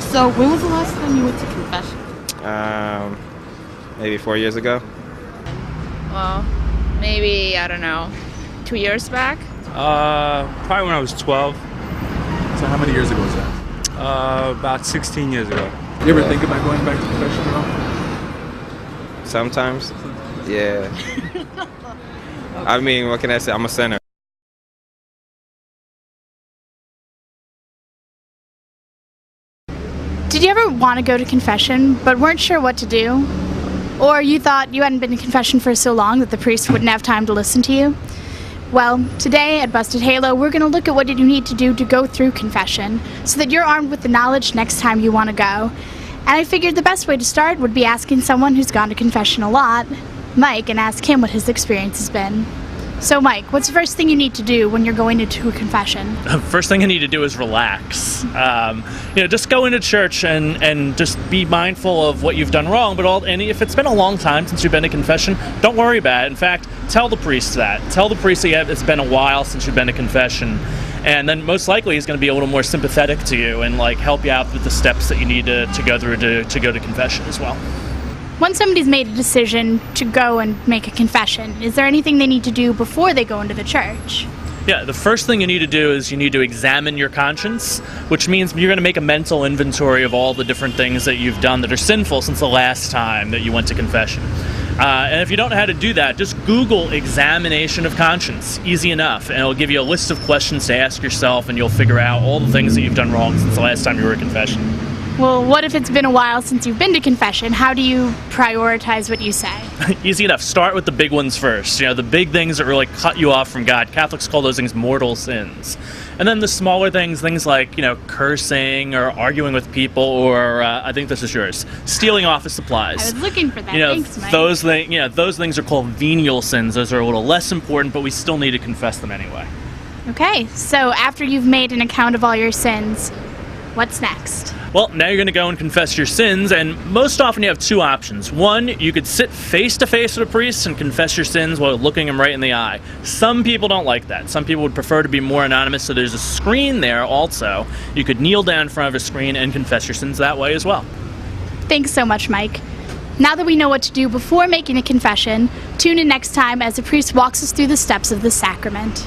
So when was the last time you went to confession? Maybe 4 years ago. Well, maybe, I don't know, 2 years back? Probably when I was 12. So how many years ago was that? About 16 years ago. You ever think about going back to confession at all? Sometimes. Yeah. I mean, what can I say? I'm a sinner. Did you ever want to go to confession but weren't sure what to do? Or you thought you hadn't been to confession for so long that the priest wouldn't have time to listen to you? Well, today at Busted Halo, we're going to look at what you need to do to go through confession so that you're armed with the knowledge next time you want to go. And I figured the best way to start would be asking someone who's gone to confession a lot, Mike, and ask him what his experience has been. So Mike, what's the first thing you need to do when you're going into a confession? First thing I need to do is relax. Just go into church and just be mindful of what you've done wrong. And if it's been a long time since you've been to confession, don't worry about it. In fact, tell the priest that. Tell the priest that it's been a while since you've been to confession. And then most likely he's going to be a little more sympathetic to you and help you out with the steps that you need to go through to go to confession as well. When somebody's made a decision to go and make a confession, is there anything they need to do before they go into the church? Yeah, the first thing you need to do is you need to examine your conscience, which means you're going to make a mental inventory of all the different things that you've done that are sinful since the last time that you went to confession. And if you don't know how to do that, just Google examination of conscience. Easy enough. And it'll give you a list of questions to ask yourself, and you'll figure out all the things that you've done wrong since the last time you were at confession. Well, what if it's been a while since you've been to confession? How do you prioritize what you say? Easy enough. Start with the big ones first. The big things that really cut you off from God. Catholics call those things mortal sins. And then the smaller things like, cursing or arguing with people, or I think this is yours, stealing office supplies. I was looking for that. Thanks, Mike. Those things are called venial sins. Those are a little less important, but we still need to confess them anyway. Okay, so after you've made an account of all your sins, what's next? Well, now you're going to go and confess your sins, and most often you have two options. One, you could sit face-to-face with a priest and confess your sins while looking him right in the eye. Some people don't like that. Some people would prefer to be more anonymous, so there's a screen there also. You could kneel down in front of a screen and confess your sins that way as well. Thanks so much, Mike. Now that we know what to do before making a confession, tune in next time as the priest walks us through the steps of the sacrament.